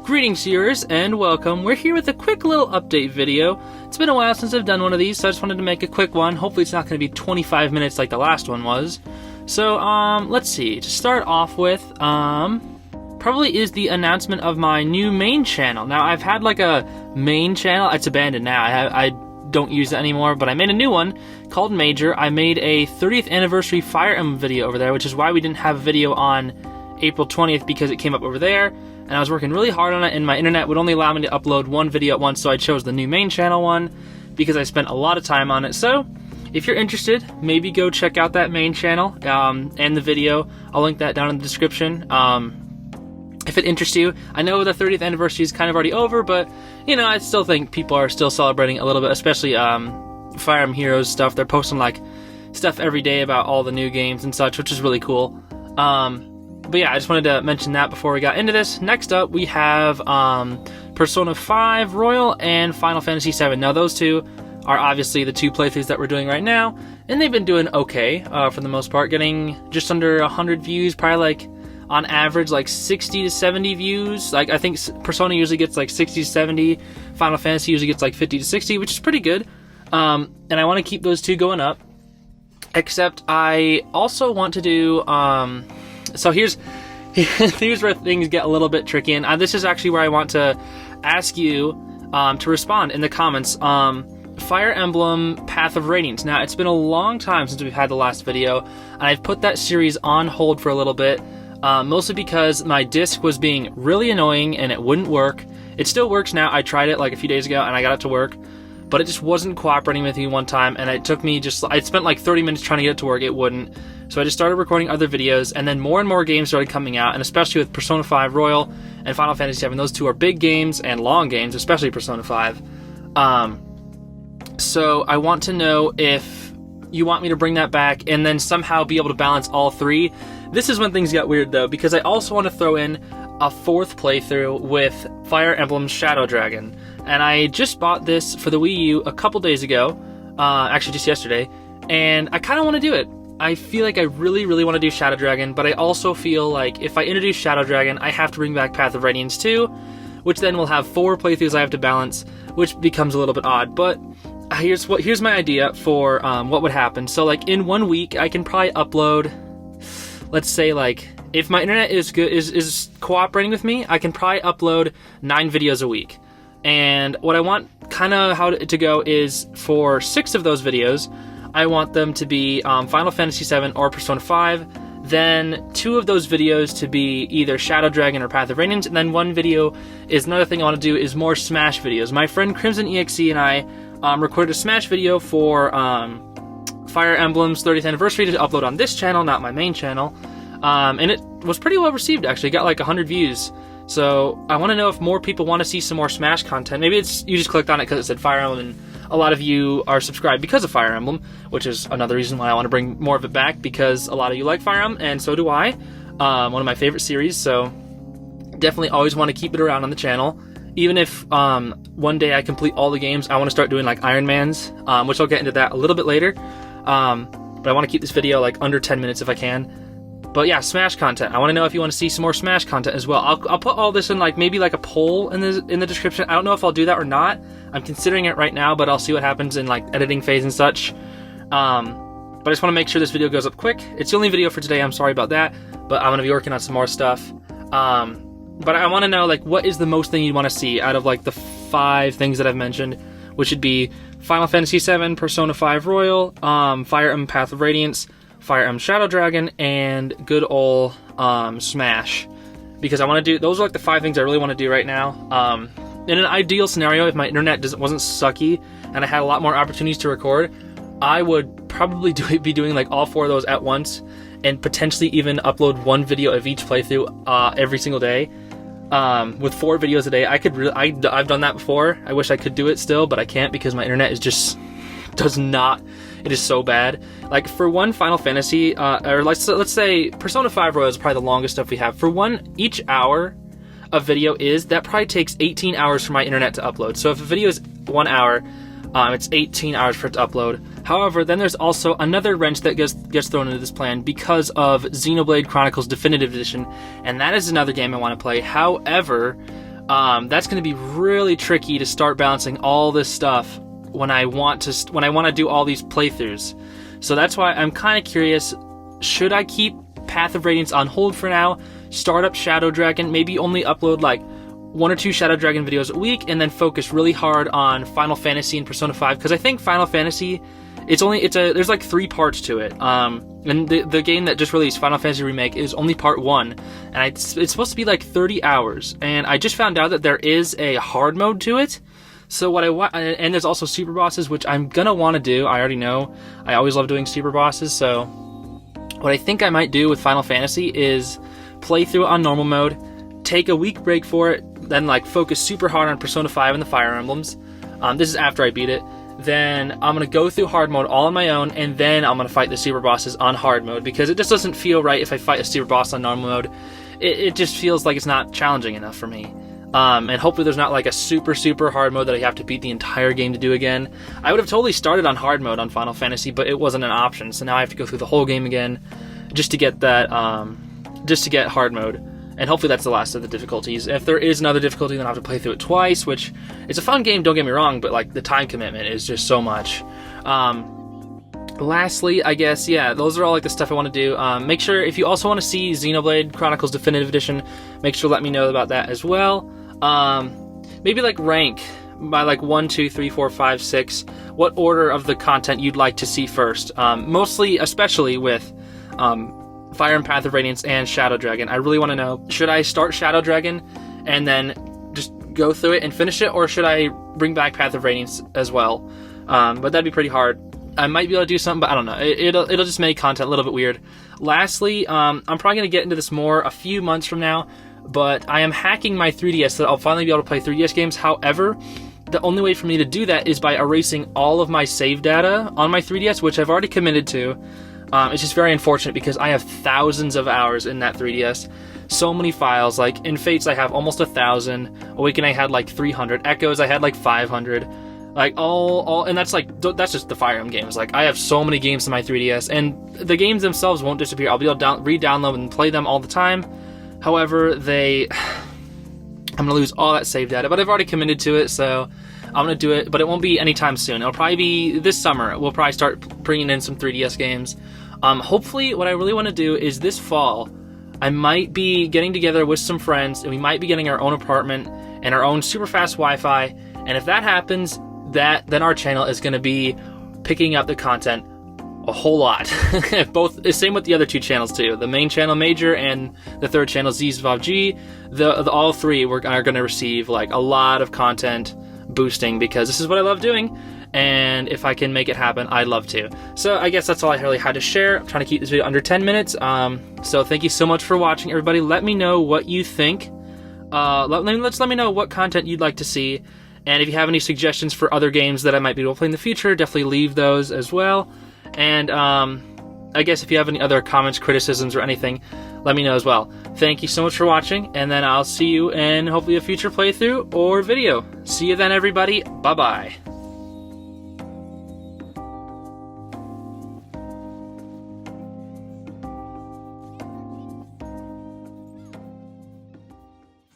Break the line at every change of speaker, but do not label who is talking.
Greetings viewers and welcome. We're here with a quick little update video. It's been a while since I've done one of these, so I just wanted to make a quick one. Hopefully it's not going to be 25 minutes like the last one was. So, let's see. To start off with, probably is the announcement of my new main channel. Now, I've had like a main channel. It's abandoned now. I don't use it anymore, but I made a new one called Major. I made a 30th anniversary Fire Emblem video over there, which is why we didn't have a video on April 20th, because it came up over there, and I was working really hard on it, and my internet would only allow me to upload one video at once, so I chose the new main channel one, because I spent a lot of time on it. So, if you're interested, maybe go check out that main channel, and the video. I'll link that down in the description. If it interests you. I know the 30th anniversary is kind of already over, but, you know, I still think people are still celebrating a little bit, especially, Fire Emblem Heroes stuff. They're posting, like, stuff every day about all the new games and such, which is really cool. But yeah, I just wanted to mention that before we got into this. Next up, we have Persona 5 Royal and Final Fantasy 7. Now, those two are obviously the two playthroughs that we're doing right now, and they've been doing okay for the most part, getting just under 100 views, probably like on average like 60 to 70 views. Like I think Persona usually gets like 60 to 70, Final Fantasy usually gets like 50 to 60, which is pretty good. And I want to keep those two going up. Except I also want to do so here's where things get a little bit tricky, and this is actually where I want to ask you to respond in the comments. Fire Emblem Path of Radiance. Now, it's been a long time since we've had the last video, and I've put that series on hold for a little bit, mostly because my disc was being really annoying and it wouldn't work. It still works now. I tried it like a few days ago and I got it to work, but it just wasn't cooperating with me one time, and it took me I spent like 30 minutes trying to get it to work. It wouldn't. So I just started recording other videos, and then more and more games started coming out, and especially with Persona 5 Royal and Final Fantasy 7, those two are big games and long games, especially Persona 5. So I want to know if you want me to bring that back and then somehow be able to balance all three. This is when things got weird though, because I also want to throw in a fourth playthrough with Fire Emblem Shadow Dragon. And I just bought this for the Wii U a couple days ago, actually just yesterday, and I kind of want to do it. I feel like I really, really want to do Shadow Dragon, but I also feel like if I introduce Shadow Dragon, I have to bring back Path of Radiance too, which then will have 4 playthroughs I have to balance, which becomes a little bit odd. But here's my idea for what would happen. So like in 1 week, I can probably upload, let's say like, if my internet is good, is cooperating with me, I can probably upload 9 videos a week. And what I want kind of how to go is for 6 of those videos, I want them to be Final Fantasy 7 or Persona 5. Then 2 of those videos to be either Shadow Dragon or Path of Radiance. And then 1 video is another thing I want to do is more Smash videos. My friend Crimson EXE and I recorded a Smash video for Fire Emblem's 30th anniversary to upload on this channel, not my main channel. And it was pretty well received, actually. It got like 100 views. So I want to know if more people want to see some more Smash content. Maybe it's you just clicked on it because it said Fire Emblem, and a lot of you are subscribed because of Fire Emblem, which is another reason why I want to bring more of it back, because a lot of you like Fire Emblem, and so do I. One of my favorite series, so definitely always want to keep it around on the channel. Even if one day I complete all the games, I want to start doing like Iron Man's, which I'll get into that a little bit later. But I want to keep this video like under 10 minutes if I can. But yeah, Smash content. I want to know if you want to see some more Smash content as well. I'll put all this in like maybe like a poll in the description. I don't know if I'll do that or not. I'm considering it right now, but I'll see what happens in like editing phase and such. But I just want to make sure this video goes up quick. It's the only video for today. I'm sorry about that, but I'm going to be working on some more stuff. But I want to know like what is the most thing you want to see out of like the 5 things that I've mentioned, which would be Final Fantasy 7, Persona 5 Royal, Fire Emblem Path of Radiance, Fire Emblem Shadow Dragon, and good old Smash, because I want to do those are like the 5 things I really want to do right now. In an ideal scenario, if my internet wasn't sucky and I had a lot more opportunities to record, I would probably be doing like all 4 of those at once, and potentially even upload 1 video of each playthrough every single day. With 4 videos a day, I've done that before. I wish I could do it still, but I can't because my internet is just does not. It is so bad. Like for one Final Fantasy, or let's say Persona 5 Royal is probably the longest stuff we have. For each hour of video that probably takes 18 hours for my internet to upload. So if a video is 1 hour, it's 18 hours for it to upload. However, then there's also another wrench that gets thrown into this plan because of Xenoblade Chronicles Definitive Edition, and that is another game I want to play. However, that's going to be really tricky to start balancing all this stuff when I want to do all these playthroughs. So that's why I'm kind of curious, should I keep Path of Radiance on hold for now, start up Shadow Dragon, maybe only upload like 1 or 2 Shadow Dragon videos a week, and then focus really hard on Final Fantasy and Persona 5, because I think Final Fantasy, there's like 3 parts to it. And the game that just released, Final Fantasy Remake, is only part 1, and it's supposed to be like 30 hours. And I just found out that there is a hard mode to it. So what I want, and there's also super bosses, which I'm gonna want to do. I already know. I always love doing super bosses. So what I think I might do with Final Fantasy is play through it on normal mode, take a week break for it, then like focus super hard on Persona 5 and the Fire Emblems. This is after I beat it. Then I'm going to go through hard mode all on my own, and then I'm going to fight the super bosses on hard mode, because it just doesn't feel right if I fight a super boss on normal mode. It just feels like it's not challenging enough for me. And hopefully there's not like a super hard mode that I have to beat the entire game to do again. I would have totally started on hard mode on Final Fantasy, but it wasn't an option, so now I have to go through the whole game again just to get that, just to get hard mode. And hopefully that's the last of the difficulties. If there is another difficulty, then I'll have to play through it twice, which it's a fun game, don't get me wrong, but like the time commitment is just so much. Lastly, I guess, yeah, those are all like the stuff I want to do. Make sure, if you also want to see Xenoblade Chronicles Definitive Edition, make sure to let me know about that as well. Maybe like rank by like 1, 2, 3, 4, 5, 6, what order of the content you'd like to see first. Mostly, especially with Fire and Path of Radiance and Shadow Dragon. I really want to know, should I start Shadow Dragon and then just go through it and finish it, or should I bring back Path of Radiance as well? But that'd be pretty hard. I might be able to do something, but I don't know. It'll just make content a little bit weird. Lastly, I'm probably going to get into this more a few months from now, but I am hacking my 3DS so that I'll finally be able to play 3DS games. However, the only way for me to do that is by erasing all of my save data on my 3DS, which I've already committed to. It's just very unfortunate because I have thousands of hours in that 3DS. So many files. Like in Fates, I have almost 1,000. Awaken, I had like 300. Echoes, I had like 500. Like and that's that's just the Fire Emblem games. Like I have so many games in my 3DS, and the games themselves won't disappear. I'll be able to re-download and play them all the time. However, I'm gonna lose all that save data, but I've already committed to it, so I'm gonna do it. But it won't be anytime soon. It'll probably be this summer. We'll probably start bringing in some 3DS games. Hopefully, what I really want to do is this fall, I might be getting together with some friends, and we might be getting our own apartment and our own super fast Wi-Fi. And if that happens, then our channel is going to be picking up the content a whole lot. Same with the other 2 channels too. The main channel, Major, and the 3rd channel, ZZVovG. All 3 are going to receive like a lot of content boosting, because this is what I love doing. And if I can make it happen, I'd love to. So I guess that's all I really had to share. I'm trying to keep this video under 10 minutes. So thank you so much for watching, everybody. Let me know what you think. Let me know what content you'd like to see. And if you have any suggestions for other games that I might be able to play in the future, definitely leave those as well. And I guess if you have any other comments, criticisms, or anything, let me know as well. Thank you so much for watching, and then I'll see you in hopefully a future playthrough or video. See you then, everybody. Bye-bye.